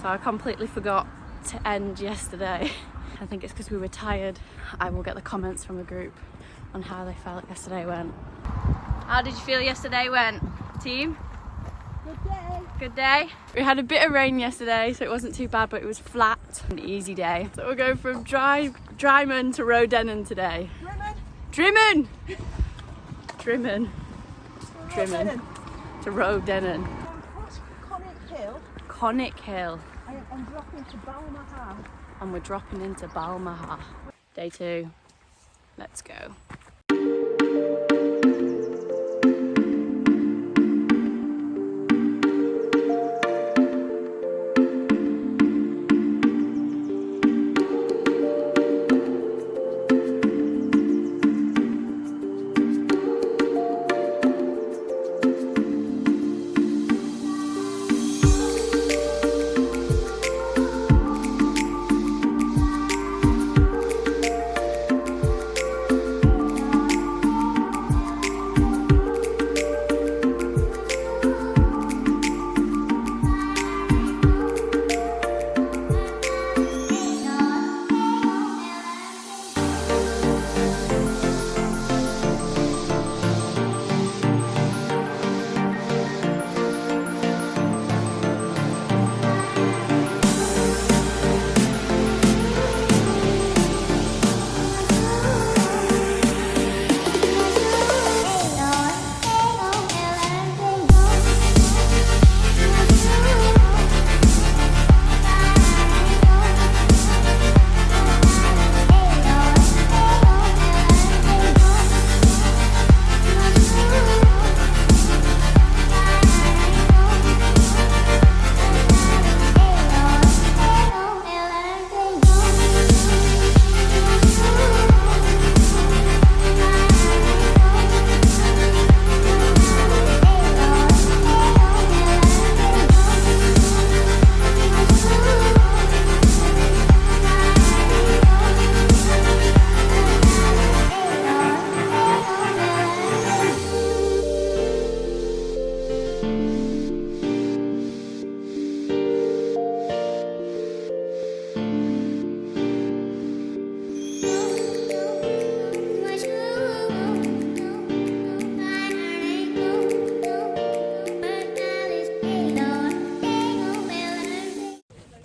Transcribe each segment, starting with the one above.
So I completely forgot to end yesterday. I think it's because we were tired. I will get the comments from the group on how they felt yesterday went. How did you feel yesterday went, team? Good day. Good day. We had a bit of rain yesterday, so it wasn't too bad, but it was flat. An easy day. So we're going from Drymen to Rowardennan today. Drymen! Drymen. Drymen. To Rowardennan. Conic Hill. I'm dropping to Balmaha. And we're dropping into Balmaha. Day 2. Let's go.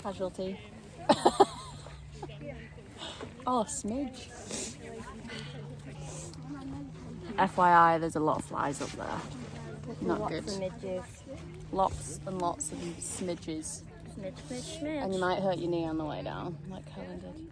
Casualty. Oh, smidge. FYI, there's a lot of flies up there. Not good. Lots and lots of smidges. Smidge, smidge, smidge. And you might hurt your knee on the way down, like Highland did.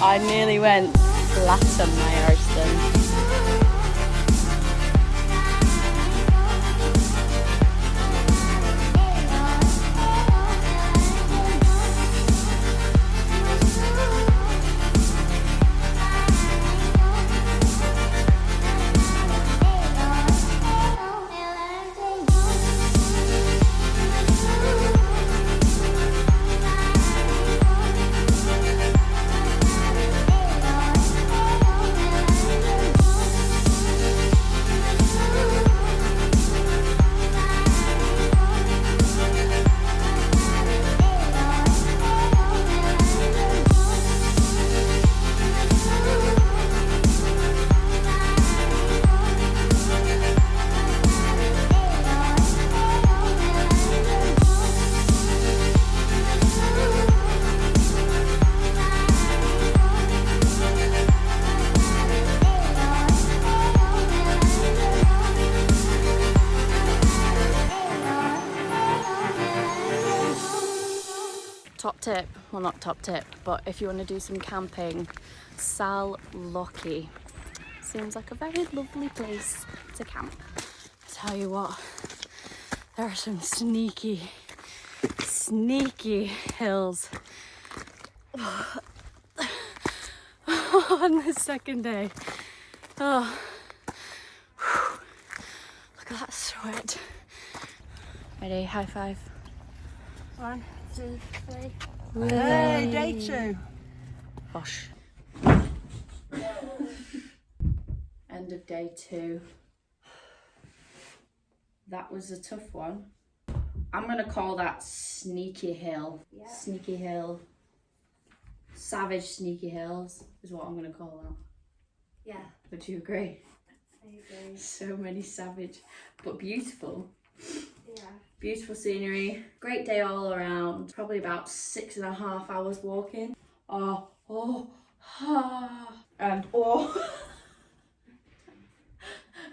I nearly went flat on my arse then. Top tip, well not top tip, but if you want to do some camping, Sal Lochie seems like a very lovely place to camp. Tell you what, there are some sneaky hills on the second day. Oh, look at that sweat. Ready, high five. 1, 2, 3. Hey, day 2. Bosh. End of day 2. That was a tough one. I'm gonna call that Sneaky Hill. Yeah. Sneaky Hill. Savage Sneaky Hills is what I'm gonna call that. Yeah, Would you agree? I agree. So many savage, but beautiful. Yeah. Beautiful scenery. Great day all around. Probably about 6.5 hours walking. And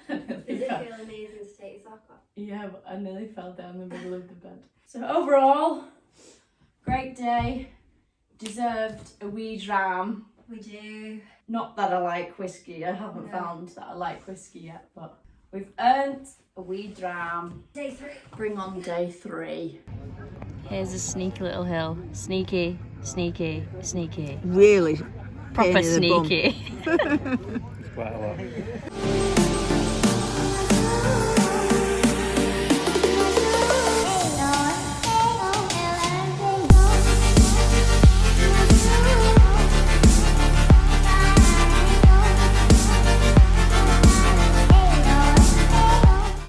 Does it feel amazing to take your sock off? Yeah, but I nearly fell down the middle of the bed. So overall, great day. Deserved a wee dram. We do. Not that I like whiskey. I haven't found that I like whiskey yet, but we've earned a wee dram. Day 3. Bring on day 3. Here's a sneaky little hill. Sneaky, sneaky, sneaky. Really Proper pain in the bum. sneaky. Quite a lot.